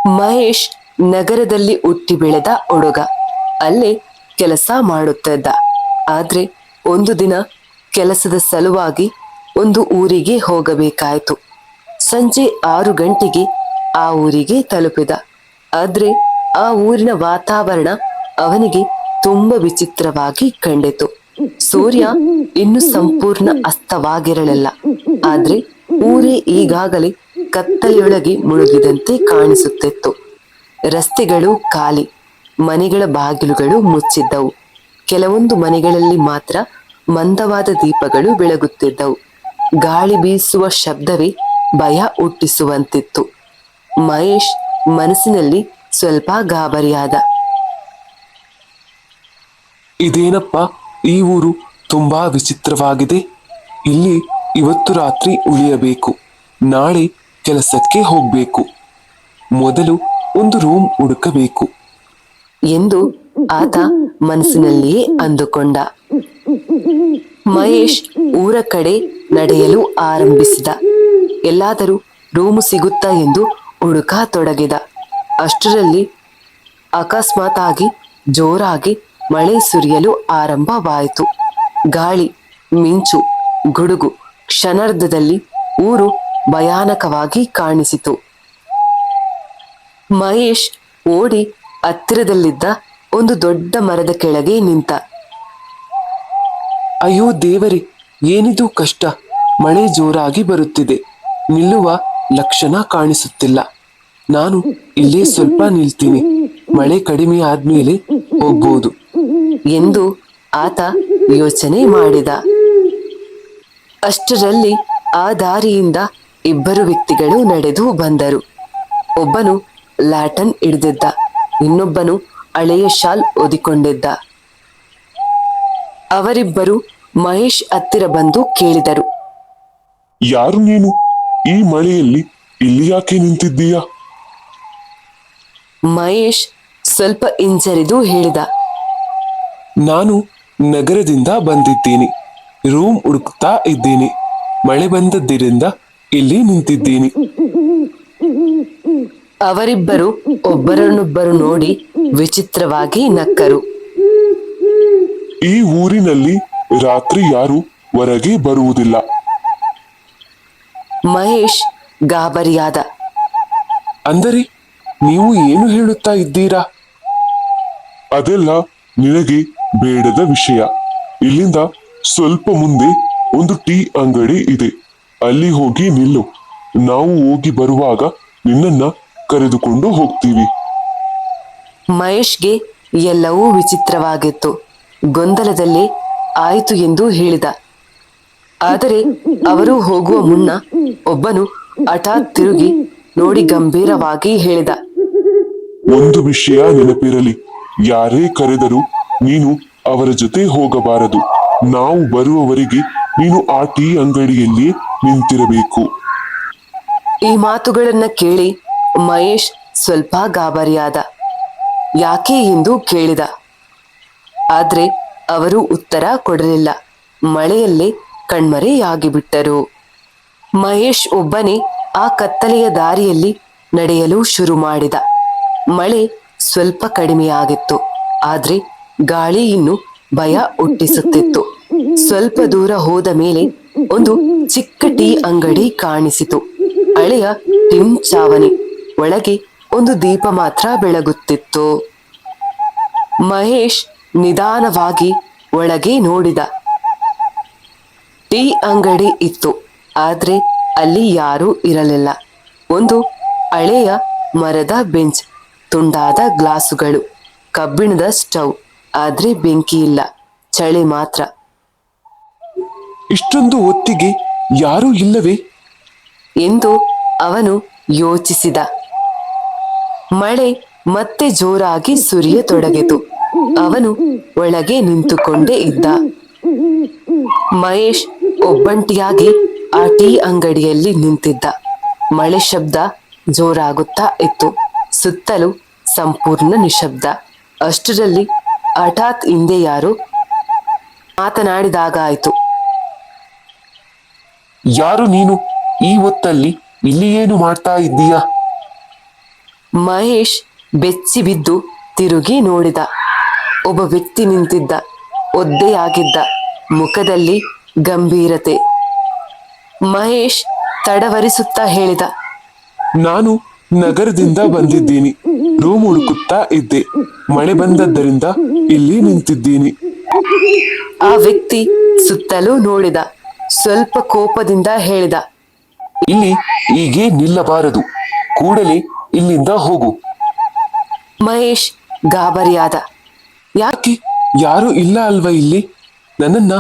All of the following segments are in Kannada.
ಮಹೇಶ್ ನಗರದಲ್ಲಿ ಹುಟ್ಟಿ ಬೆಳೆದ ಹುಡುಗ. ಅಲ್ಲೇ ಕೆಲಸ ಮಾಡುತ್ತಿದ್ದ. ಆದ್ರೆ ಒಂದು ದಿನ ಕೆಲಸದ ಸಲುವಾಗಿ ಒಂದು ಊರಿಗೆ ಹೋಗಬೇಕಾಯಿತು. ಸಂಜೆ 6 ಗಂಟೆಗೆ ಆ ಊರಿಗೆ ತಲುಪಿದ. ಆದ್ರೆ ಆ ಊರಿನ ವಾತಾವರಣ ಅವನಿಗೆ ತುಂಬಾ ವಿಚಿತ್ರವಾಗಿ ಕಂಡಿತು. ಸೂರ್ಯ ಇನ್ನು ಸಂಪೂರ್ಣ ಅಸ್ತವಾಗಿರಲಿಲ್ಲ. ಆದ್ರೆ ಊರೇ ಈಗಾಗಲೇ ಕತ್ತಲೆಯೊಳಗೆ ಮುಳುಗಿದಂತೆ ಕಾಣಿಸುತ್ತಿತ್ತು. ರಸ್ತೆಗಳು ಖಾಲಿ, ಮನೆಗಳ ಬಾಗಿಲುಗಳು ಮುಚ್ಚಿದ್ದವು. ಕೆಲವೊಂದು ಮನೆಗಳಲ್ಲಿ ಮಾತ್ರ ಮಂದವಾದ ದೀಪಗಳು ಬೆಳಗುತ್ತಿದ್ದವು. ಗಾಳಿ ಬೀಸುವ ಶಬ್ದವೇ ಭಯ ಹುಟ್ಟಿಸುವಂತಿತ್ತು. ಮಹೇಶ್ ಮನಸ್ಸಿನಲ್ಲಿ ಸ್ವಲ್ಪ ಗಾಬರಿಯಾದ. ಇದೇನಪ್ಪ, ಈ ಊರು ತುಂಬಾ ವಿಚಿತ್ರವಾಗಿದೆ. ಇಲ್ಲಿ ಇವತ್ತು ರಾತ್ರಿ ಉಳಿಯಬೇಕು, ನಾಳೆ ಕೆಲಸಕ್ಕೆ ಹೋಗ್ಬೇಕು. ಮೊದಲು ಒಂದು ರೂಮ್ ಹುಡುಕಬೇಕು ಎಂದು ಆತ ಮನಸ್ಸಿನಲ್ಲಿಯೇ ಅಂದುಕೊಂಡ. ಮಹೇಶ್ ಊರ ಕಡೆ ನಡೆಯಲು ಆರಂಭಿಸಿದ. ಎಲ್ಲಾದರೂ ರೂಮು ಸಿಗುತ್ತಾ ಎಂದು ಹುಡುಕತೊಡಗಿದ. ಅಷ್ಟರಲ್ಲಿ ಅಕಸ್ಮಾತ್ ಆಗಿ ಜೋರಾಗಿ ಮಳೆ ಸುರಿಯಲು ಆರಂಭವಾಯಿತು. ಗಾಳಿ, ಮಿಂಚು, ಗುಡುಗು. ಕ್ಷಣಾರ್ಧದಲ್ಲಿ ಊರು ಭಯಾನಕವಾಗಿ ಕಾಣಿಸಿತು. ಮಹೇಶ್ ಓಡಿ ಹತ್ತಿರದಲ್ಲಿದ್ದ ಒಂದು ದೊಡ್ಡ ಮರದ ಕೆಳಗೆ ನಿಂತ. ಅಯ್ಯೋ ದೇವರೇ, ಏನಿದು ಕಷ್ಟ! ಮಳೆ ಜೋರಾಗಿ ಬರುತ್ತಿದೆ, ನಿಲ್ಲುವ ಲಕ್ಷಣ ಕಾಣಿಸುತ್ತಿಲ್ಲ. ನಾನು ಇಲ್ಲೇ ಸ್ವಲ್ಪ ನಿಲ್ತೀನಿ, ಮಳೆ ಕಡಿಮೆ ಆದ್ಮೇಲೆ ಹೋಗ್ಬೋದು ಎಂದು ಆತ ಯೋಚನೆ ಮಾಡಿದ. ಅಷ್ಟರಲ್ಲಿ ಆ ದಾರಿಯಿಂದ ಇಬ್ಬರು ವ್ಯಕ್ತಿಗಳು ನಡೆದು ಬಂದರು. ಒಬ್ಬನು ಲ್ಯಾಟನ್ ಹಿಡಿದಿದ್ದ, ಇನ್ನೊಬ್ಬನು ಹಳೆಯ ಶಾಲ್ ಹೊದಿಕೊಂಡಿದ್ದ. ಅವರಿಬ್ಬರು ಮಹೇಶ್ ಹತ್ತಿರ ಬಂದು ಕೇಳಿದರು, ಯಾರು ನೀನು? ಈ ಮಳೆಯಲ್ಲಿ ಇಲ್ಲಿ ಯಾಕೆ ನಿಂತಿದ್ದೀಯಾ? ಮಹೇಶ್ ಸ್ವಲ್ಪ ಹಿಂಜರಿದು ಹೇಳಿದ, ನಾನು ನಗರದಿಂದ ಬಂದಿದ್ದೀನಿ, ರೂಮ್ ಹುಡುಕ್ತಾ ಇದ್ದೀನಿ. ಮಳೆ ಬಂದದ್ದರಿಂದ ಇಲ್ಲಿ ನಿಂತಿದ್ದೀನಿ. ಅವರಿಬ್ಬರು ಒಬ್ಬರನ್ನೊಬ್ಬರು ನೋಡಿ ವಿಚಿತ್ರವಾಗಿ ನಕ್ಕರು. ಈ ಊರಿನಲ್ಲಿ ರಾತ್ರಿ ಯಾರು ಹೊರಗೆ ಬರುವುದಿಲ್ಲ. ಮಹೇಶ್ ಗಾಬರಿಯಾದ. ಅಂದರೆ ನೀವು ಏನು ಹೇಳುತ್ತಾ ಇದ್ದೀರಾ? ಅದೆಲ್ಲ ನಿನಗೆ ಬೇಡದ ವಿಷಯ. ಇಲ್ಲಿಂದ ಸ್ವಲ್ಪ ಮುಂದೆ ಒಂದು ಟೀ ಅಂಗಡಿ ಇದೆ, ಅಲ್ಲಿ ಹೋಗಿ ನಿಲ್ಲು. ನಾವು ಹೋಗಿ ಬರುವಾಗ ನಿನ್ನನ್ನ ಕರೆದುಕೊಂಡು ಹೋಗ್ತೀವಿ. ಮಹೇಶ್ಗೆ ಎಲ್ಲವೂ ವಿಚಿತ್ರವಾಗಿತ್ತು. ಗೊಂದಲದಲ್ಲೇ ಆಯಿತು ಎಂದು ಹೇಳಿದ. ಆದರೆ ಅವರು ಹೋಗುವ ಮುನ್ನ ಒಬ್ಬನು ಹಠಾತ್ ತಿರುಗಿ ನೋಡಿ ಗಂಭೀರವಾಗಿ ಹೇಳಿದ, ಒಂದು ವಿಷಯ ನೆನಪಿರಲಿ, ಯಾರೇ ಕರೆದರೂ ನೀನು ಅವರ ಜೊತೆ ಹೋಗಬಾರದು. ನಾವು ಬರುವವರೆಗೆ ನೀನು ಆ ಟೀ ಅಂಗಡಿಯಲ್ಲಿ ನಿಂತಿರಬೇಕು. ಈ ಮಾತುಗಳನ್ನ ಕೇಳಿ ಮಹೇಶ್ ಸ್ವಲ್ಪ ಗಾಬರಿಯಾದ. ಯಾಕೆ ಎಂದು ಕೇಳಿದ. ಆದ್ರೆ ಅವರು ಉತ್ತರ ಕೊಡಲಿಲ್ಲ. ಮಳೆಯಲ್ಲೇ ಕಣ್ಮರೆಯಾಗಿಬಿಟ್ಟರು. ಮಹೇಶ್ ಒಬ್ಬನೇ ಆ ಕತ್ತಲೆಯ ದಾರಿಯಲ್ಲಿ ನಡೆಯಲು ಶುರು ಮಾಡಿದ. ಮಳೆ ಸ್ವಲ್ಪ ಕಡಿಮೆಯಾಗಿತ್ತು, ಆದ್ರೆ ಗಾಳಿ ಇನ್ನು ಭಯ ಹುಟ್ಟಿಸುತ್ತಿತ್ತು. ಸ್ವಲ್ಪ ದೂರ ಹೋದ ಮೇಲೆ ಒಂದು ಚಿಕ್ಕ ಟೀ ಅಂಗಡಿ ಕಾಣಿಸಿತು. ಹಳೆಯ ಟಿನ್ ಚಾವಣಿ, ಒಳಗೆ ಒಂದು ದೀಪ ಮಾತ್ರ ಬೆಳಗುತ್ತಿತ್ತು. ಮಹೇಶ್ ನಿಧಾನವಾಗಿ ಒಳಗೆ ನೋಡಿದ. ಟೀ ಅಂಗಡಿ ಇತ್ತು, ಆದ್ರೆ ಅಲ್ಲಿ ಯಾರೂ ಇರಲಿಲ್ಲ. ಒಂದು ಹಳೆಯ ಮರದ ಬೆಂಚ್, ತುಂಡಾದ ಗ್ಲಾಸುಗಳು, ಕಬ್ಬಿಣದ ಸ್ಟವ್, ಆದ್ರೆ ಬೆಂಕಿ ಇಲ್ಲ, ಚಳಿ ಮಾತ್ರ. ಇಷ್ಟೊಂದು ಹೊತ್ತಿಗೆ ಯಾರೂ ಇಲ್ಲವೇ ಎಂದು ಅವನು ಯೋಚಿಸಿದ. ಮಳೆ ಮತ್ತೆ ಜೋರಾಗಿ ಸುರಿಯತೊಡಗಿತು. ಅವನು ಒಳಗೆ ನಿಂತುಕೊಂಡೇ ಇದ್ದ. ಮಹೇಶ್ ಒಬ್ಬಂಟಿಯಾಗಿ ಆ ಟೀ ಅಂಗಡಿಯಲ್ಲಿ ನಿಂತಿದ್ದ. ಮಳೆ ಶಬ್ದ ಜೋರಾಗುತ್ತಾ ಇತ್ತು. ಸುತ್ತಲೂ ಸಂಪೂರ್ಣ ನಿಶಬ್ದ. ಅಷ್ಟರಲ್ಲಿ ಹಠಾತ್ ಹಿಂದೆ ಯಾರೋ ಮಾತನಾಡಿದಾಗಾಯಿತು. ಯಾರು ನೀನು? ಈ ಹೊತ್ತಲ್ಲಿ ಇಲ್ಲಿ ಏನು ಮಾಡ್ತಾ ಇದ್ದೀಯಾ? ಮಹೇಶ್ ಬೆಚ್ಚಿ ಬಿದ್ದು ತಿರುಗಿ ನೋಡಿದ. ಒಬ್ಬ ವ್ಯಕ್ತಿ ನಿಂತಿದ್ದ. ಒದ್ದೆಯಾಗಿದ್ದ, ಮುಖದಲ್ಲಿ ಗಂಭೀರತೆ. ಮಹೇಶ್ ತಡವರಿಸುತ್ತಾ ಹೇಳಿದ, ನಾನು ನಗರದಿಂದ ಬಂದಿದ್ದೀನಿ. ರೂಮ್ ಹುಡುಕುತ್ತಾ ಇದ್ದೆ. ಮಳೆ ಬಂದದ್ದರಿಂದ ಇಲ್ಲಿ ನಿಂತಿದ್ದೀನಿ. ಆ ವ್ಯಕ್ತಿ ಸುತ್ತಲೂ ನೋಡಿದ. ಸ್ವಲ್ಪ ಕೋಪದಿಂದ ಹೇಳಿದ, ಇಲ್ಲಿ ಹೀಗೆ ನಿಲ್ಲಬಾರದು. ಕೂಡಲೇ ಇಲ್ಲಿಂದ ಹೋಗು. ಮಹೇಶ್ ಗಾಬರಿಯಾದ. ಯಾಕೆ? ಯಾರು ಇಲ್ಲ ಅಲ್ವಾ ಇಲ್ಲಿ? ನನ್ನನ್ನ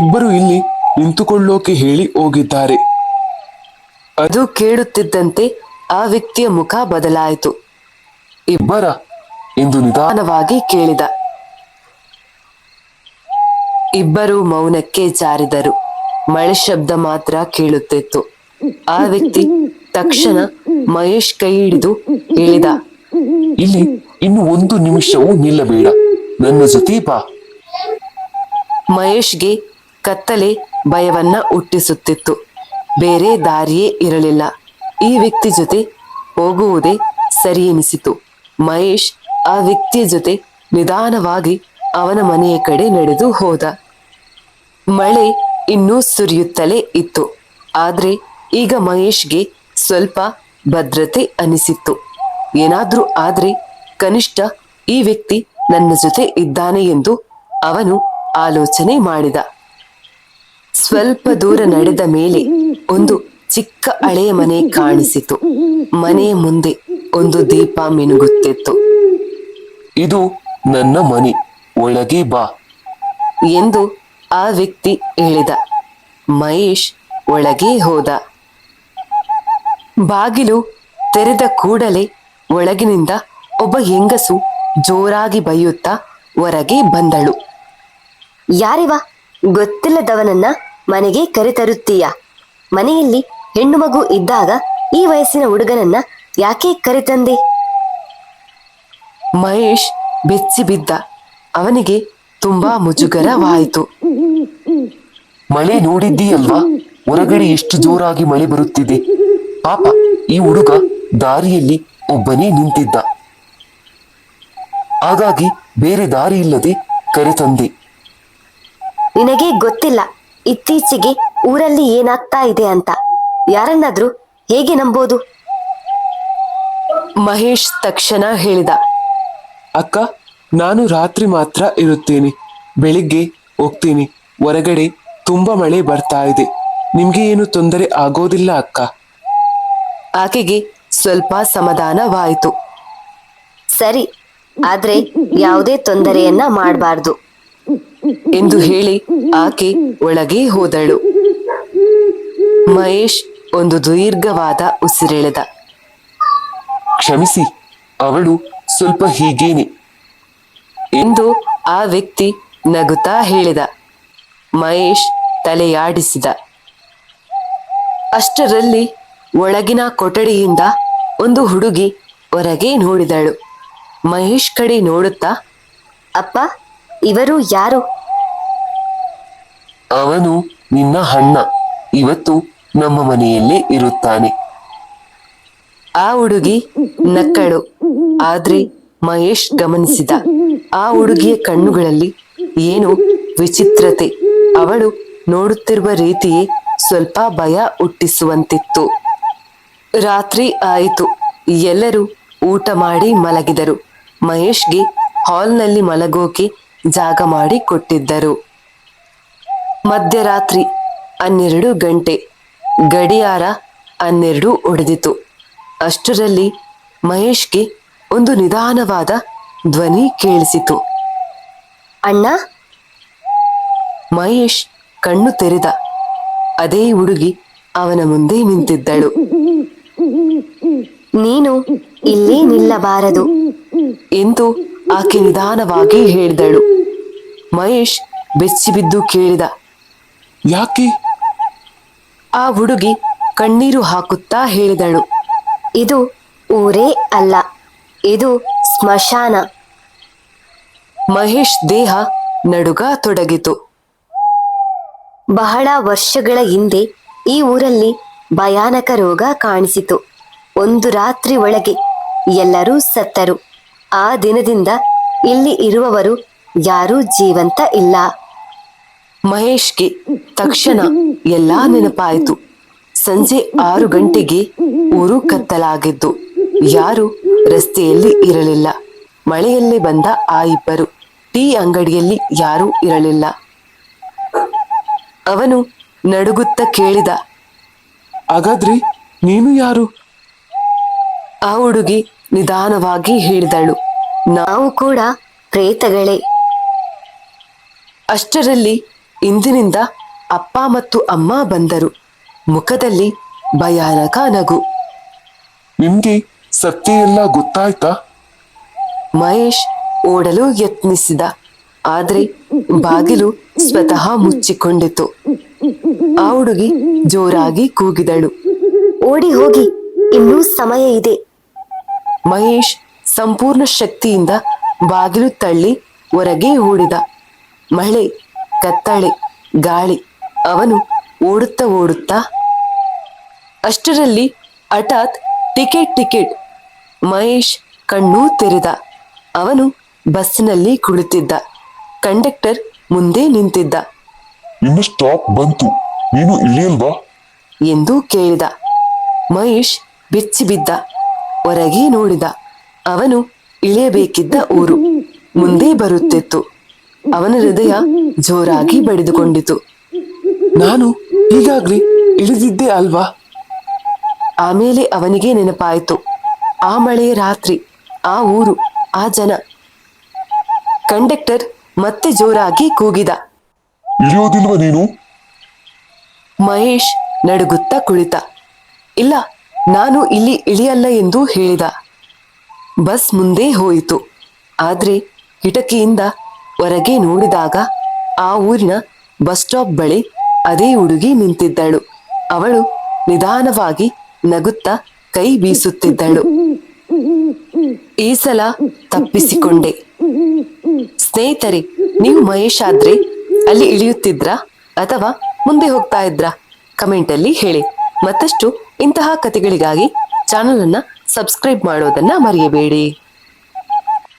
ಇಬ್ಬರು ಇಲ್ಲಿ ನಿಂತುಕೊಳ್ಳೋಕೆ ಹೇಳಿ ಹೋಗಿದ್ದಾರೆ. ಅದು ಕೇಳುತ್ತಿದ್ದಂತೆ ಆ ವ್ಯಕ್ತಿಯ ಮುಖ ಬದಲಾಯಿತು. ಇಬ್ಬರ ಎಂದು ನಿಧಾನವಾಗಿ ಕೇಳಿದ. ಇಬ್ಬರು ಮೌನಕ್ಕೆ ಜಾರಿದರು. ಮಳೆ ಶಬ್ದ ಮಾತ್ರ ಕೇಳುತ್ತಿತ್ತು. ಆ ವ್ಯಕ್ತಿ ತಕ್ಷಣ ಮಹೇಶ್ ಕೈ ಹಿಡಿದು ಹೇಳಿದ, ಇಲ್ಲಿ ಇನ್ನು ಒಂದು ನಿಮಿಷವೂ ನಿಲ್ಲಬೇಡ. ನನ್ನ ಜೊತೆ ಬಾ. ಮಹೇಶ್ಗೆ ಕತ್ತಲೆ ಭಯವನ್ನ ಹುಟ್ಟಿಸುತ್ತಿತ್ತು. ಬೇರೆ ದಾರಿಯೇ ಇರಲಿಲ್ಲ. ಈ ವ್ಯಕ್ತಿ ಜೊತೆ ಹೋಗುವುದೇ ಸರಿ ಎನಿಸಿತು. ಮಹೇಶ್ ಆ ವ್ಯಕ್ತಿಯ ಜೊತೆ ನಿಧಾನವಾಗಿ ಅವನ ಮನೆಯ ಕಡೆ ನಡೆದು ಹೋದ. ಮಳೆ ಇನ್ನೂ ಸುರಿಯುತ್ತಲೇ ಇತ್ತು. ಆದ್ರೆ ಈಗ ಮಹೇಶ್ಗೆ ಸ್ವಲ್ಪ ಭದ್ರತೆ ಅನಿಸಿತ್ತು. ಏನಾದ್ರೂ ಆದ್ರೆ ಕನಿಷ್ಠ ಈ ವ್ಯಕ್ತಿ ನನ್ನ ಜೊತೆ ಇದ್ದಾನೆ ಎಂದು ಅವನು ಆಲೋಚನೆ ಮಾಡಿದ. ಸ್ವಲ್ಪ ದೂರ ನಡೆದ ಮೇಲೆ ಒಂದು ಚಿಕ್ಕ ಹಳೆಯ ಮನೆ ಕಾಣಿಸಿತು. ಮನೆಯ ಮುಂದೆ ಒಂದು ದೀಪ ಮಿನುಗುತ್ತಿತ್ತು. ಇದು ನನ್ನ ಮನೆ, ಒಳಗೆ ಬಾ ಎಂದು ಆ ವ್ಯಕ್ತಿ ಹೇಳಿದ. ಮಹೇಶ್ ಒಳಗೆ ಹೋದ. ಬಾಗಿಲು ತೆರೆದ ಕೂಡಲೇ ಒಳಗಿನಿಂದ ಒಬ್ಬ ಹೆಂಗಸು ಜೋರಾಗಿ ಬೈಯುತ್ತಾ ಹೊರಗೆ ಬಂದಳು. ಯಾರಿವ? ಗೊತ್ತಿಲ್ಲದವನನ್ನ ಮನೆಗೆ ಕರೆತರುತ್ತೀಯ? ಮನೆಯಲ್ಲಿ ಹೆಣ್ಣು ಮಗು ಇದ್ದಾಗ ಈ ವಯಸ್ಸಿನ ಹುಡುಗನನ್ನ ಯಾಕೆ ಕರೆತಂದೆ? ಮಹೇಶ್ ಬೆಚ್ಚಿ ಬಿದ್ದ. ಅವನಿಗೆ ತುಂಬಾ ಮುಜುಗರವಾಯಿತು. ಮಳೆ ನೋಡಿದ್ದೀಯಲ್ವಾ? ಹೊರಗಡೆ ಎಷ್ಟು ಜೋರಾಗಿ ಮಳೆ ಬರುತ್ತಿದೆ. ಪಾಪ ಈ ಹುಡುಗ ದಾರಿಯಲ್ಲಿ ಒಬ್ಬನೇ ನಿಂತಿದ್ದ. ಹಾಗಾಗಿ ಬೇರೆ ದಾರಿ ಇಲ್ಲದೆ ಕರೆತಂದೆ. ನಿನಗೆ ಗೊತ್ತಿಲ್ಲ ಇತ್ತೀಚೆಗೆ ಊರಲ್ಲಿ ಏನಾಗ್ತಾ ಇದೆ ಅಂತ. ಯಾರನ್ನಾದ್ರೂ ಹೇಗೆ ನಂಬೋದು? ಮಹೇಶ್ ತಕ್ಷಣ ಹೇಳಿದ. ಅಕ್ಕ, ನಾನು ರಾತ್ರಿ ಮಾತ್ರ ಇರುತ್ತೇನೆ. ಬೆಳಿಗ್ಗೆ ಹೋಗ್ತೀನಿ. ಹೊರಗಡೆ ತುಂಬಾ ಮಳೆ ಬರ್ತಾ ಇದೆ. ನಿಮ್ಗೆ ಏನು ತೊಂದರೆ ಆಗೋದಿಲ್ಲ ಅಕ್ಕ? ಆಕೆಗೆ ಸ್ವಲ್ಪ ಸಮಾಧಾನವಾಯಿತು. ಸರಿ, ಆದ್ರೆ ಯಾವುದೇ ತೊಂದರೆಯನ್ನ ಮಾಡಬಾರ್ದು ಎಂದು ಹೇಳಿ ಆಕೆ ಒಳಗೆ ಹೋದಳು. ಮಹೇಶ್ ಒಂದು ದೀರ್ಘವಾದ ಉಸಿರೆಳೆದ. ಕ್ಷಮಿಸಿ, ಅವಳು ಸ್ವಲ್ಪ ಹೀಗೇನೆ ಎಂದು ಆ ವ್ಯಕ್ತಿ ನಗುತ್ತಾ ಹೇಳಿದ. ಮಹೇಶ್ ತಲೆಯಾಡಿಸಿದ. ಅಷ್ಟರಲ್ಲಿ ಒಳಗಿನ ಕೊಠಡಿಯಿಂದ ಒಂದು ಹುಡುಗಿ ಹೊರಗೆ ನೋಡಿದಳು. ಮಹೇಶ್ ಕಡೆ ನೋಡುತ್ತಾ, ಅಪ್ಪ, ಇವರು ಯಾರು? ಅವನು ನಿನ್ನ ಅಣ್ಣ. ಇವತ್ತು ನಮ್ಮ ಮನೆಯಲ್ಲೇ ಇರುತ್ತಾನೆ. ಆ ಹುಡುಗಿ ನಕ್ಕಳು. ಆದ್ರೆ ಮಹೇಶ್ ಗಮನಿಸಿದ, ಆ ಹುಡುಗಿಯ ಕಣ್ಣುಗಳಲ್ಲಿ ಏನೋ ವಿಚಿತ್ರತೆ. ಅವಳು ನೋಡುತ್ತಿರುವ ರೀತಿಯೇ ಸ್ವಲ್ಪ ಭಯ ಹುಟ್ಟಿಸುವಂತಿತ್ತು. ರಾತ್ರಿ ಆಯಿತು. ಎಲ್ಲರೂ ಊಟ ಮಾಡಿ ಮಲಗಿದರು. ಮಹೇಶ್ಗೆ ಹಾಲ್ನಲ್ಲಿ ಮಲಗೋಕೆ ಜಾಗ ಮಾಡಿ ಕೊಟ್ಟಿದ್ದರು. ಮಧ್ಯರಾತ್ರಿ 12 ಗಂಟೆ. ಗಡಿಯಾರ 12 ಹೊಡೆದಿತು. ಅಷ್ಟರಲ್ಲಿ ಮಹೇಶ್ಗೆ ಒಂದು ನಿಧಾನವಾದ ಧ್ವನಿ ಕೇಳಿಸಿತು. ಅಣ್ಣ? ಮಹೇಶ್ ಕಣ್ಣು ತೆರೆದ. ಅದೇ ಹುಡುಗಿ ಅವನ ಮುಂದೆ ನಿಂತಿದ್ದಳು. ನೀನು ಇಲ್ಲಿ ನಿಲ್ಲಬಾರದು ಎಂದು ಆಕೆ ನಿಧಾನವಾಗಿ ಹೇಳಿದಳು. ಮಹೇಶ್ ಬೆಚ್ಚಿಬಿದ್ದು ಕೇಳಿದ, ಯಾಕೆ? ಆ ಹುಡುಗಿ ಕಣ್ಣೀರು ಹಾಕುತ್ತಾ ಹೇಳಿದಳು, ಇದು ಊರೇ ಅಲ್ಲ, ಇದು ಸ್ಮಶಾನ. ಮಹೇಶ್ ದೇಹ ನಡುಗತೊಡಗಿತು. ಬಹಳ ವರ್ಷಗಳ ಹಿಂದೆ ಈ ಊರಲ್ಲಿ ಭಯಾನಕ ರೋಗ ಕಾಣಿಸಿತು. ಒಂದು ರಾತ್ರಿ ಒಳಗೆ ಎಲ್ಲರೂ ಸತ್ತರು. ಆ ದಿನದಿಂದ ಇಲ್ಲಿ ಇರುವವರು ಯಾರೂ ಜೀವಂತ ಇಲ್ಲ. ಮಹೇಶ್ಗೆ ತಕ್ಷಣ ಎಲ್ಲಾ ನೆನಪಾಯಿತು. ಸಂಜೆ 6 ಗಂಟೆಗೆ ಊರು ಕತ್ತಲಾಗಿದ್ದು ಯಾರು ರಸ್ತೆಯಲ್ಲಿ ಇರಲಿಲ್ಲ. ಮಳೆಯಲ್ಲಿ ಬಂದ ಆ ಇಬ್ಬರು ಟೀ ಅಂಗಡಿಯಲ್ಲಿ ಯಾರೂ ಇರಲಿಲ್ಲ. ಅವನು ನಡುಗುತ್ತ ಕೇಳಿದ, ಹಾಗಾದ್ರೆ ನೀನು ಯಾರು? ಆ ಹುಡುಗಿ ನಿಧಾನವಾಗಿ ಹೇಳಿದಳು, ನಾವು ಕೂಡ ಪ್ರೇತಗಳೇ. ಅಷ್ಟರಲ್ಲಿ ಇಂದಿನಿಂದ ಅಪ್ಪ ಮತ್ತು ಅಮ್ಮ ಬಂದರು. ಮುಖದಲ್ಲಿ ಭಯಾನಕ ನಗು. ನಿಮ್ಗೆ ಸತ್ಯ ಎಲ್ಲ ಗೊತ್ತಾಯ್ತಾ? ಮಹೇಶ್ ಓಡಲು ಯತ್ನಿಸಿದ, ಆದ್ರೆ ಬಾಗಿಲು ಸ್ವತಃ ಮುಚ್ಚಿಕೊಂಡಿತು. ಆ ಹುಡುಗಿ ಜೋರಾಗಿ ಕೂಗಿದಳು, ಓಡಿ ಹೋಗಿ, ಇನ್ನೂ ಸಮಯ ಇದೆ. ಮಹೇಶ್ ಸಂಪೂರ್ಣ ಶಕ್ತಿಯಿಂದ ಬಾಗಿಲು ತಳ್ಳಿ ಹೊರಗೆ ಓಡಿದ. ಮಳೆ, ಕತ್ತಳೆ, ಗಾಳಿ. ಅವನು ಓಡುತ್ತಾ ಓಡುತ್ತಾ ಅಷ್ಟರಲ್ಲಿ ಹಠಾತ್ ಟಿಕೆಟ್ ಟಿಕೆಟ್. ಮಹೇಶ್ ಕಣ್ಣು ತೆರೆದ. ಅವನು ಬಸ್ಸಿನಲ್ಲಿ ಕುಳಿತಿದ್ದ. ಕಂಡಕ್ಟರ್ ಮುಂದೆ ನಿಂತಿದ್ದ. ನಿನ್ನ ಸ್ಟಾಪ್ ಬಂತು, ನೀನು ಇಳಿಯಲ್ವಾ? ಎಂದು ಕೇಳಿದ. ಮಹೇಶ್ ಬೆಚ್ಚಿ ಬಿದ್ದ. ಹೊರಗೆ ನೋಡಿದ. ಅವನು ಇಳಿಯಬೇಕಿದ್ದ ಊರು ಮುಂದೆ ಬರುತ್ತಿತ್ತು. ಅವನ ಹೃದಯ ಜೋರಾಗಿ ಬಡಿದುಕೊಂಡಿತು. ನಾನು ಈಗಾಗ್ಲೇ ಇಳಿದಿದ್ದೆ ಅಲ್ವಾ? ಆಮೇಲೆ ಅವನಿಗೆ ನೆನಪಾಯಿತು. ಆ ಮಳೆಯ ರಾತ್ರಿ, ಆ ಊರು, ಆ ಜನ. ಕಂಡಕ್ಟರ್ ಮತ್ತೆ ಜೋರಾಗಿ ಕೂಗಿದ. ಇಳಿಯೋದಿಲ್ವಾ ನೀನು? ಮಹೇಶ್ ನಡುಗುತ್ತಾ ಕುಳಿತ. ಇಲ್ಲ, ನಾನು ಇಲ್ಲಿ ಇಳಿಯಲ್ಲ ಎಂದು ಹೇಳಿದ. ಬಸ್ ಮುಂದೆ ಹೋಯಿತು. ಆದ್ರೆ ಕಿಟಕಿಯಿಂದ ಹೊರಗೆ ನೋಡಿದಾಗ ಆ ಊರಿನ ಬಸ್ ಸ್ಟಾಪ್ ಬಳಿ ಅದೇ ಹುಡುಗಿ ನಿಂತಿದ್ದಳು. ಅವಳು ನಿಧಾನವಾಗಿ ನಗುತ್ತಾ ಕೈ ಬೀಸುತ್ತಿದ್ದಳು. ಈ ಸಲ ತಪ್ಪಿಸಿಕೊಂಡೆ. ಸ್ನೇಹಿತರೆ, ನೀವು ಮಹೇಶ್ ಆದ್ರೆ ಅಲ್ಲಿ ಇಳಿಯುತ್ತಿದ್ರಾ ಅಥವಾ ಮುಂದೆ ಹೋಗ್ತಾ ಇದ್ರಾ? ಕಮೆಂಟ್ ಅಲ್ಲಿ ಹೇಳಿ. ಮತ್ತಷ್ಟು ಇಂತಹ ಕಥೆಗಳಿಗಾಗಿ ಚಾನಲ್ ಅನ್ನ ಸಬ್ಸ್ಕ್ರೈಬ್ ಮಾಡೋದನ್ನ ಮರೆಯಬೇಡಿ.